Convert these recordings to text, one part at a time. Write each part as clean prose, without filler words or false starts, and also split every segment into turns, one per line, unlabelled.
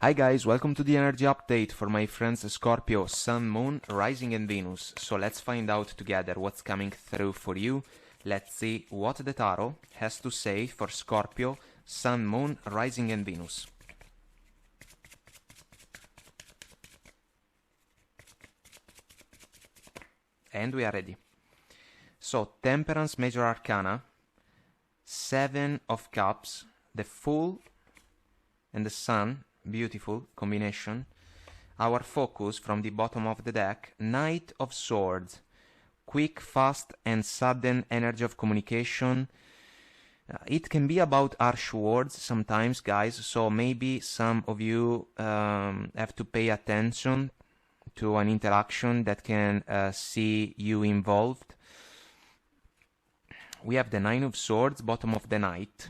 Hi guys, welcome to the energy update for my friends Scorpio, Sun, Moon, Rising and Venus. So let's find out together what's coming through for you. Let's see what the tarot has to say for Scorpio, Sun, Moon, Rising and Venus. And we are ready. So, Temperance, Major Arcana, Seven of Cups, the Fool and the Sun, beautiful combination. Our focus from the bottom of the deck, Knight of Swords, quick, fast and sudden energy of communication. It can be about harsh words sometimes, guys, so maybe some of you have to pay attention to an interaction that can see you involved. We have the Nine of Swords, bottom of the Knight,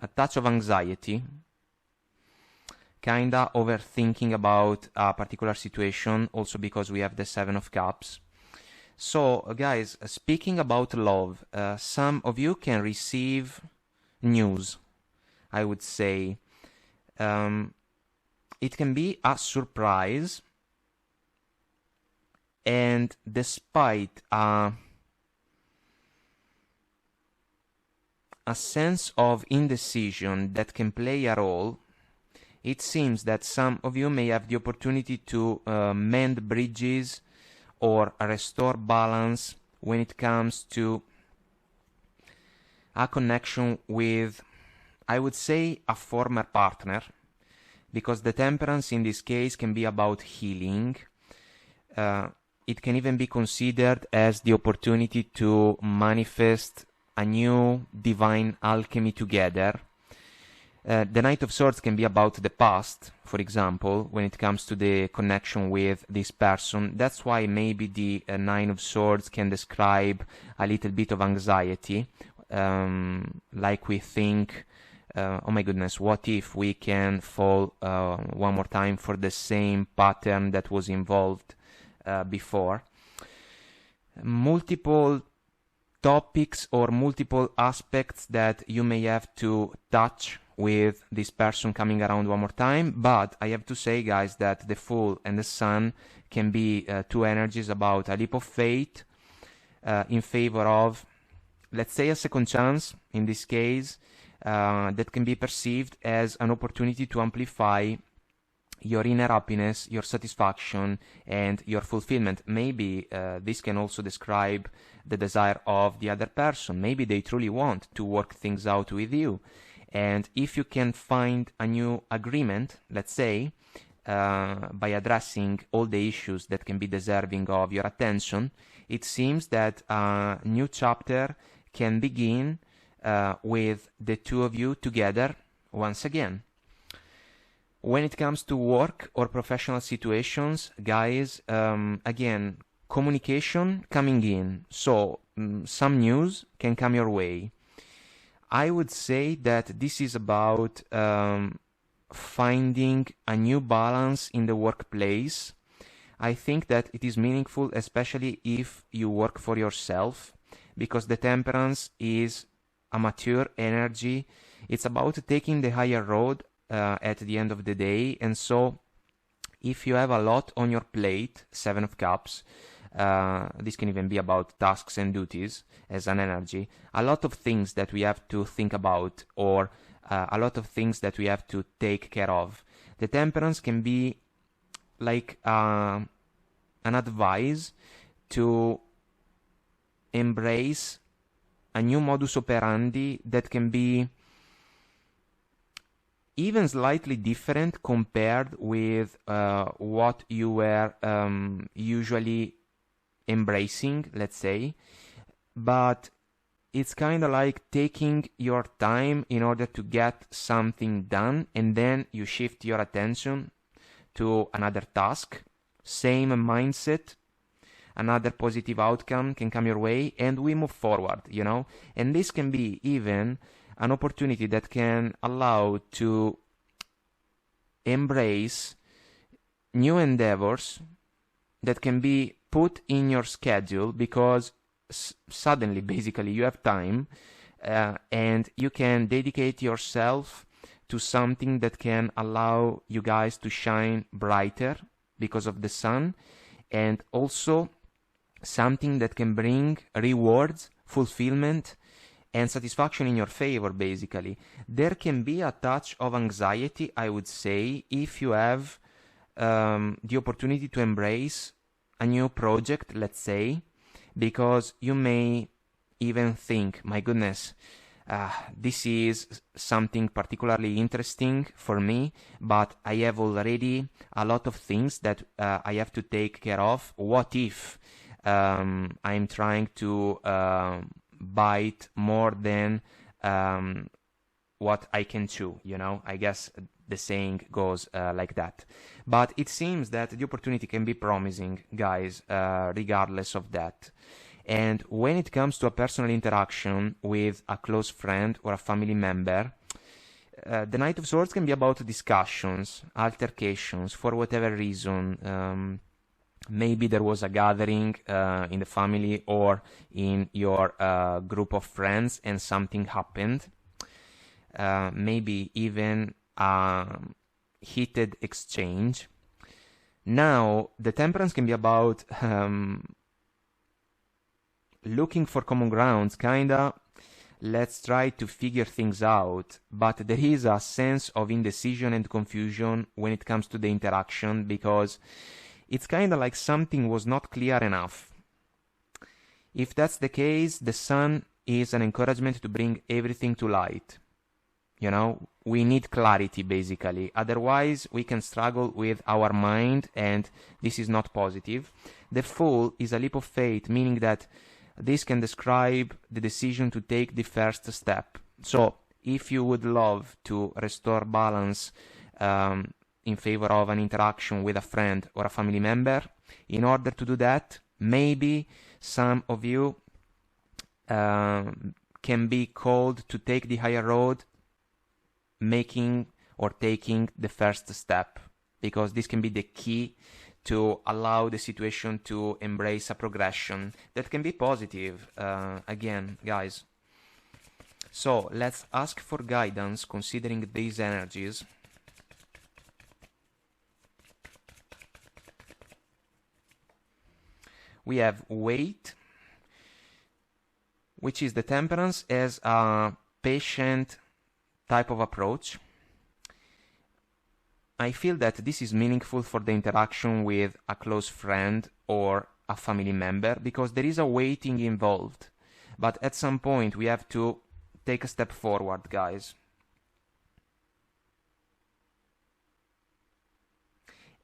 a touch of anxiety, kinda overthinking about a particular situation, also because we have the Seven of Cups. So, guys, speaking about love, some of you can receive news, I would say. It can be a surprise, and despite a sense of indecision that can play a role, it seems that some of you may have the opportunity to mend bridges or restore balance when it comes to a connection with, I would say, a former partner, because the Temperance in this case can be about healing. It can even be considered as the opportunity to manifest a new divine alchemy together. The Knight of Swords can be about the past, for example, when it comes to the connection with this person. That's why maybe the Nine of Swords can describe a little bit of anxiety, like we think, oh my goodness, what if we can fall one more time for the same pattern that was involved before. Multiple topics or multiple aspects that you may have to touch with this person coming around one more time, but I have to say, guys, that the Fool and the Sun can be two energies about a leap of faith in favor of, let's say, a second chance in this case, that can be perceived as an opportunity to amplify your inner happiness, your satisfaction, and your fulfillment. Maybe this can also describe the desire of the other person. Maybe they truly want to work things out with you. And if you can find a new agreement, let's say, by addressing all the issues that can be deserving of your attention, it seems that a new chapter can begin with the two of you together once again. When it comes to work or professional situations, guys, again, communication coming in. So, some news can come your way. I would say that this is about finding a new balance in the workplace. I think that it is meaningful, especially if you work for yourself, because the Temperance is a mature energy. It's about taking the higher road at the end of the day, and so if you have a lot on your plate, Seven of Cups, this can even be about tasks and duties as an energy, a lot of things that we have to think about, or a lot of things that we have to take care of. The Temperance can be like an advice to embrace a new modus operandi that can be even slightly different compared with what you were usually embracing, let's say, but it's kind of like taking your time in order to get something done, and then you shift your attention to another task, same mindset, another positive outcome can come your way, and we move forward, you know. And this can be even an opportunity that can allow to embrace new endeavors that can be put in your schedule, because suddenly, basically, you have time and you can dedicate yourself to something that can allow you guys to shine brighter because of the sun, and also something that can bring rewards, fulfillment, and satisfaction in your favor, basically. There can be a touch of anxiety, I would say, if you have the opportunity to embrace a new project, let's say, because you may even think, my goodness, this is something particularly interesting for me, but I have already a lot of things that I have to take care of. What if I'm trying to bite more than what I can chew, you know? I guess the saying goes like that. But it seems that the opportunity can be promising, guys, regardless of that. And when it comes to a personal interaction with a close friend or a family member, the Knight of Swords can be about discussions, altercations, for whatever reason. Maybe there was a gathering in the family or in your group of friends and something happened. Maybe even a heated exchange. Now, the Temperance can be about looking for common grounds, kinda, let's try to figure things out, but there is a sense of indecision and confusion when it comes to the interaction, because it's kinda like something was not clear enough. If that's the case, the sun is an encouragement to bring everything to light. You know, we need clarity, basically. Otherwise, we can struggle with our mind, and this is not positive. The Fool is a leap of faith, meaning that this can describe the decision to take the first step. So, if you would love to restore balance in favor of an interaction with a friend or a family member, in order to do that, maybe some of you can be called to take the higher road, making or taking the first step, because this can be the key to allow the situation to embrace a progression that can be positive, again, guys. So let's ask for guidance considering these energies. We have Wait, which is the Temperance as a patient type of approach. I feel that this is meaningful for the interaction with a close friend or a family member, because there is a waiting involved. But at some point we have to take a step forward, guys.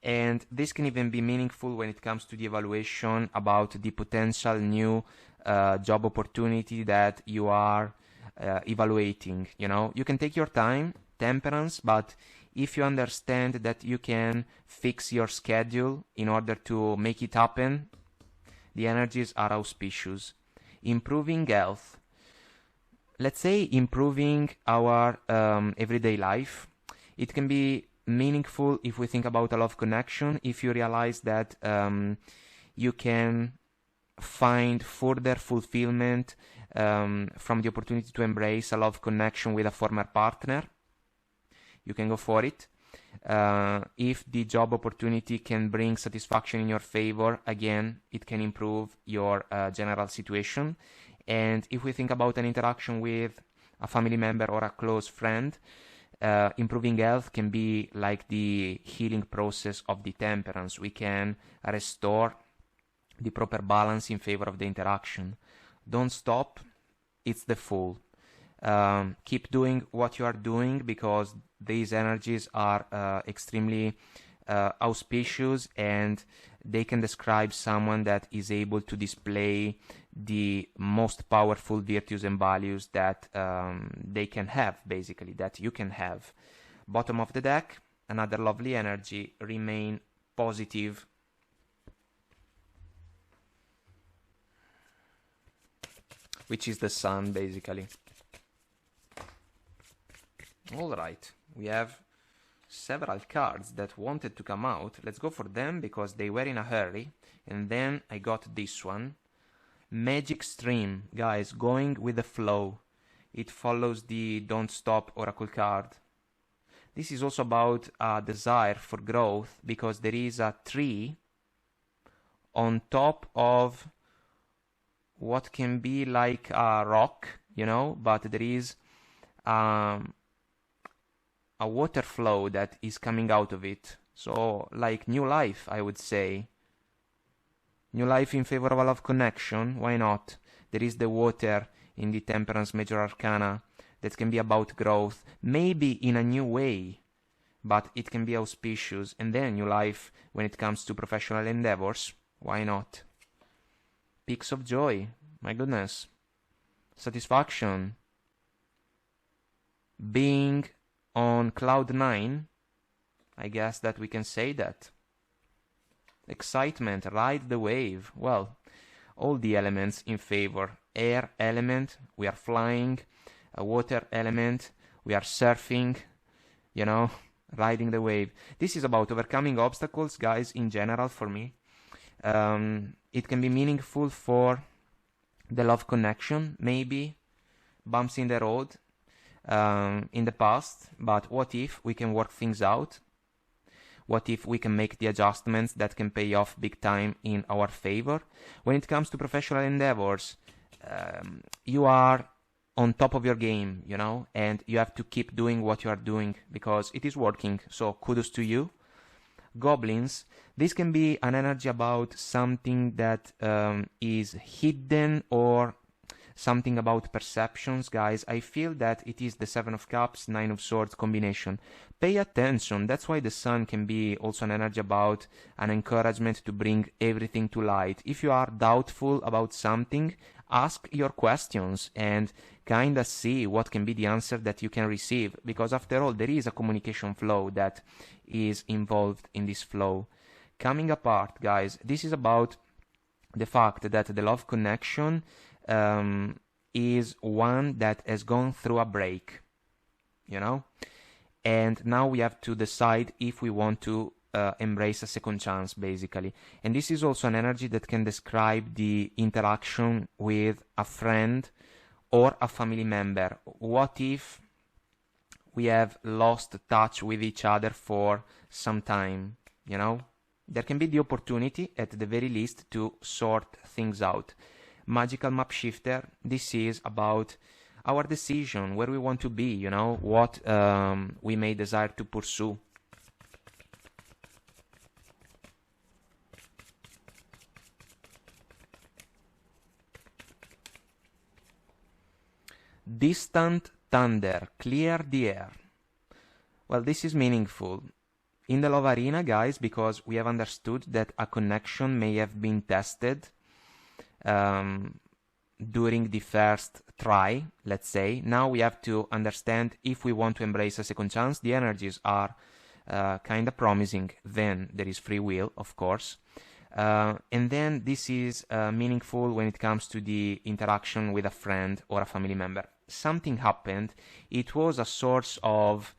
And this can even be meaningful when it comes to the evaluation about the potential new job opportunity that you are evaluating. You know, you can take your time, Temperance, but if you understand that you can fix your schedule in order to make it happen, the energies are auspicious. Improving health. Let's say improving our everyday life. It can be meaningful if we think about a love connection, if you realize that you can find further fulfillment from the opportunity to embrace a love connection with a former partner. You can go for it. If the job opportunity can bring satisfaction in your favor, again, it can improve your general situation. And if we think about an interaction with a family member or a close friend, improving health can be like the healing process of the Temperance. We can restore the proper balance in favor of the interaction. Don't stop. It's the Fool. Keep doing what you are doing, because these energies are extremely auspicious, and they can describe someone that is able to display the most powerful virtues and values that they can have, basically, that you can have. Bottom of the deck, another lovely energy. Remain positive. Which is the Sun, basically. Alright, we have several cards that wanted to come out. Let's go for them because they were in a hurry. And then I got this one. Magic Stream. Guys, going with the flow. It follows the Don't Stop Oracle card. This is also about a desire for growth, because there is a tree on top of what can be like a rock, you know, but there is a water flow that is coming out of it. So like new life, I would say. New life in favor of a love connection, why not? There is the water in the Temperance Major Arcana that can be about growth, maybe in a new way, but it can be auspicious. And then new life when it comes to professional endeavors, why not? Peaks of joy, my goodness. Satisfaction. Being on cloud 9, I guess that we can say that. Excitement, ride the wave. Well, all the elements in favor. Air element, we are flying. A water element, we are surfing, you know, riding the wave. This is about overcoming obstacles, guys, in general for me. It can be meaningful for the love connection, maybe bumps in the road in the past, but what if we can work things out? What if we can make the adjustments that can pay off big time in our favor? When it comes to professional endeavors, you are on top of your game, you know, and you have to keep doing what you are doing because it is working. So kudos to you. Goblins, this can be an energy about something that is hidden or something about perceptions, guys. I feel that it is the Seven of Cups, Nine of Swords combination. Pay attention. That's why the Sun can be also an energy about an encouragement to bring everything to light. If you are doubtful about something, ask your questions and kinda see what can be the answer that you can receive, because after all there is a communication flow that is involved in this flow. Coming apart, guys, this is about the fact that the love connection is one that has gone through a break, you know, and now we have to decide if we want to embrace a second chance, basically. And this is also an energy that can describe the interaction with a friend or a family member. What if we have lost touch with each other for some time, you know? There can be the opportunity, at the very least, to sort things out. Magical Map Shifter, this is about our decision, where we want to be, you know, what we may desire to pursue. Distant thunder, clear the air. Well, this is meaningful in the love arena, guys, because we have understood that a connection may have been tested during the first try, let's say. Now we have to understand if we want to embrace a second chance. The energies are kind of promising. Then there is free will, of course. And then this is meaningful when it comes to the interaction with a friend or a family member. Something happened. It was a source of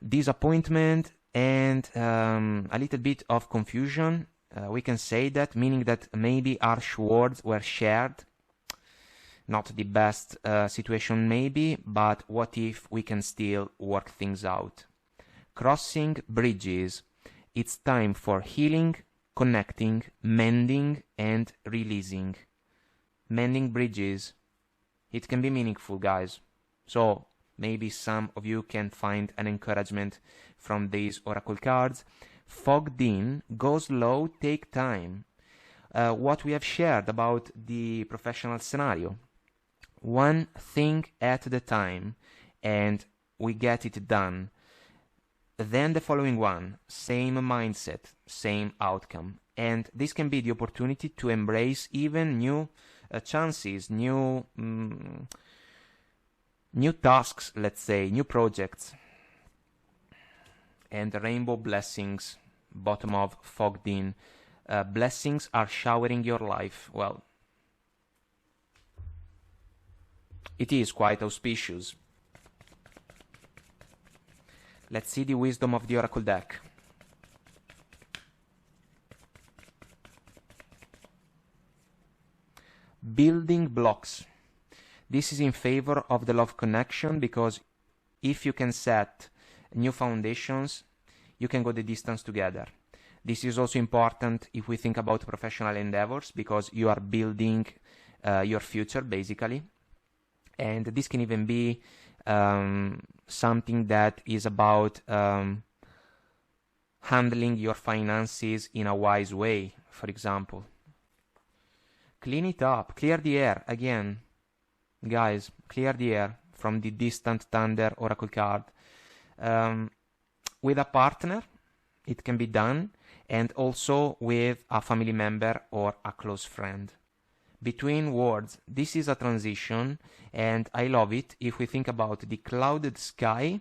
disappointment and a little bit of confusion. We can say that, meaning that maybe harsh words were shared. Not the best situation maybe, but what if we can still work things out? Crossing bridges. It's time for healing, connecting, mending, and releasing. Mending bridges. It can be meaningful, guys. So maybe some of you can find an encouragement from these oracle cards. Fogged in, go slow, take time. What we have shared about the professional scenario. One thing at a time, and we get it done. Then the following one, same mindset, same outcome. And this can be the opportunity to embrace even new chances, new tasks, let's say, new projects. And rainbow blessings, bottom of fogged in. Blessings are showering your life. Well, it is quite auspicious. Let's see the wisdom of the oracle deck. Building blocks. This is in favor of the love connection, because if you can set new foundations, you can go the distance together. This is also important if we think about professional endeavors, because you are building your future basically. And this can even be something that is about handling your finances in a wise way, for example. Clean it up, clear the air. Again, guys, clear the air from the Distant Thunder Oracle card. With a partner, it can be done, and also with a family member or a close friend. Between words, this is a transition, and I love it. If we think about the clouded sky,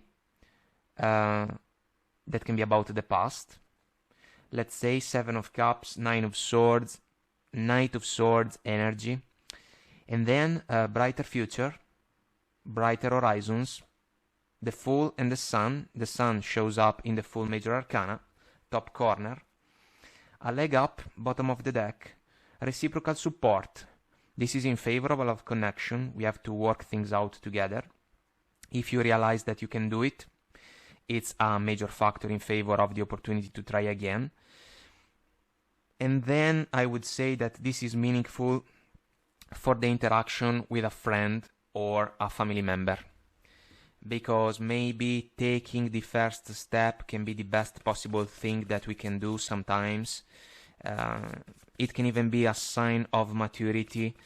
that can be about the past. Let's say 7 of Cups, 9 of Swords, Knight of Swords energy. And then a brighter future, brighter horizons, the Fool and the Sun. The Sun shows up in the Full Major Arcana, top corner. A leg up, bottom of the deck. Reciprocal support. This is in favor of a love connection. We have to work things out together. If you realize that you can do it, it's a major factor in favor of the opportunity to try again. And then I would say that this is meaningful for the interaction with a friend or a family member, because maybe taking the first step can be the best possible thing that we can do sometimes. It can even be a sign of maturity.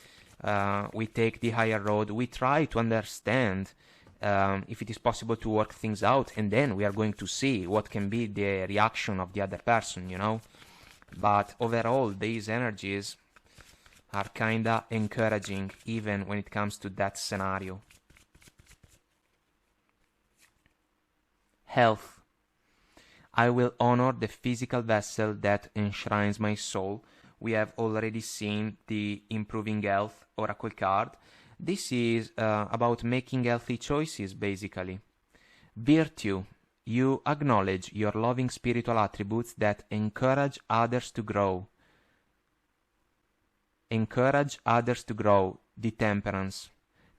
We take the higher road. We try to understand if it is possible to work things out, and then we are going to see what can be the reaction of the other person, you know. But overall, these energies are kinda encouraging, even when it comes to that scenario. Health. I will honor the physical vessel that enshrines my soul. We have already seen the improving health oracle card. This is about making healthy choices, basically. Virtue. You acknowledge your loving spiritual attributes that encourage others to grow. Encourage others to grow. The temperance.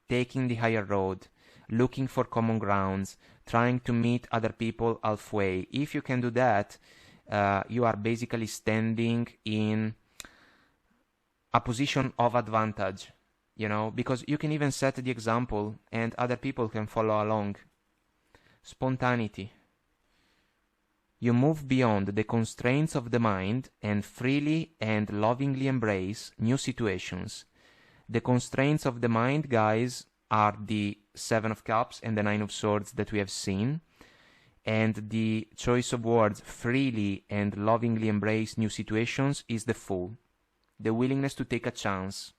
Taking the higher road. Looking for common grounds. Trying to meet other people halfway. If you can do that, you are basically standing in a position of advantage, you know, because you can even set the example and other people can follow along. Spontaneity. You move beyond the constraints of the mind and freely and lovingly embrace new situations. The constraints of the mind, guys, are the 7 of Cups and the 9 of Swords that we have seen. And the choice of words, freely and lovingly embrace new situations, is the Fool. The willingness to take a chance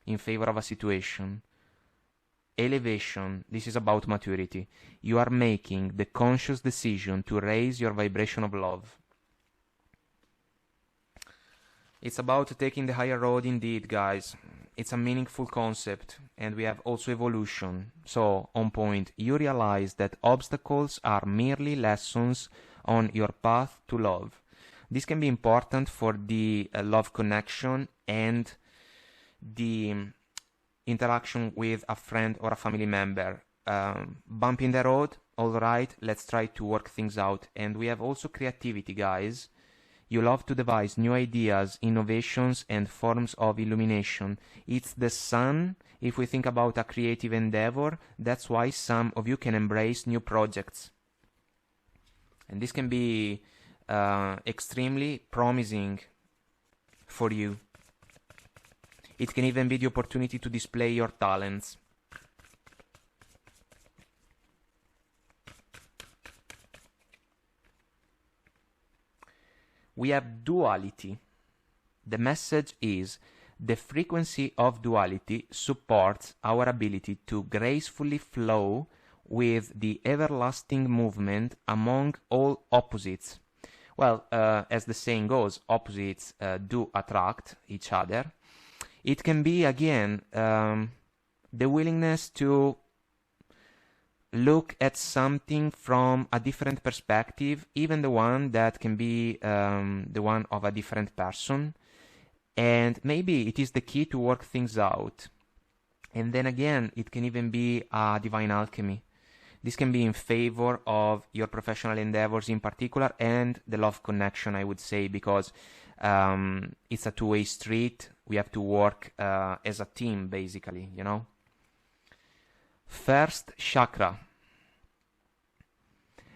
in favor of a situation. Elevation. This is about maturity. You are making the conscious decision to raise your vibration of love. It's about taking the higher road indeed, guys. It's a meaningful concept, and we have also evolution. So, on point, you realize that obstacles are merely lessons on your path to love. This can be important for the love connection and the interaction with a friend or a family member. Bump in the road, alright, let's try to work things out. And we have also creativity, guys. You love to devise new ideas, innovations, and forms of illumination. It's the sun. If we think about a creative endeavor, that's why some of you can embrace new projects. And this can be extremely promising for you. It can even be the opportunity to display your talents. We have duality. The message is the frequency of duality supports our ability to gracefully flow with the everlasting movement among all opposites. Well, as the saying goes, opposites do attract each other. It can be, again, the willingness to look at something from a different perspective, even the one that can be the one of a different person. And maybe it is the key to work things out. And then again, it can even be a divine alchemy. This can be in favor of your professional endeavors in particular and the love connection, I would say, because it's a two-way street. We have to work as a team, basically, you know. First chakra.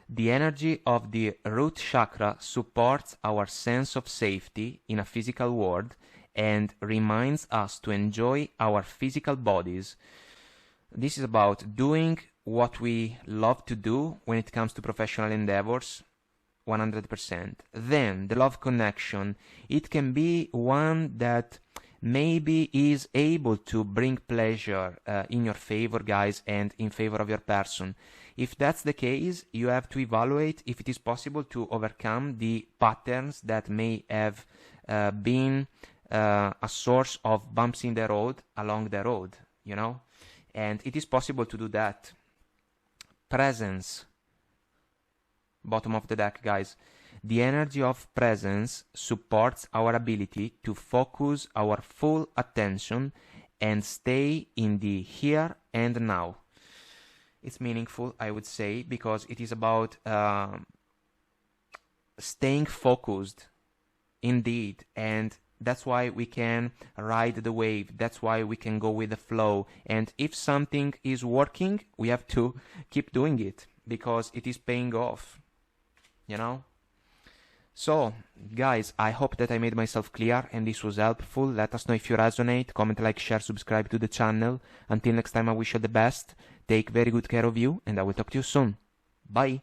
The energy of the root chakra supports our sense of safety in a physical world and reminds us to enjoy our physical bodies. This is about doing what we love to do when it comes to professional endeavors, 100%. Then, the love connection, it can be one that maybe is able to bring pleasure in your favor, guys, and in favor of your person. If that's the case, you have to evaluate if it is possible to overcome the patterns that may have been a source of bumps in the road along the road, you know? And it is possible to do that. Presence. Bottom of the deck, guys. The energy of presence supports our ability to focus our full attention and stay in the here and now. It's meaningful, I would say, because it is about staying focused, indeed, and that's why we can ride the wave. That's why we can go with the flow. And if something is working, we have to keep doing it because it is paying off, you know? So, guys, I hope that I made myself clear and this was helpful. Let us know if you resonate. Comment, like, share, subscribe to the channel. Until next time, I wish you the best. Take very good care of you and I will talk to you soon. Bye.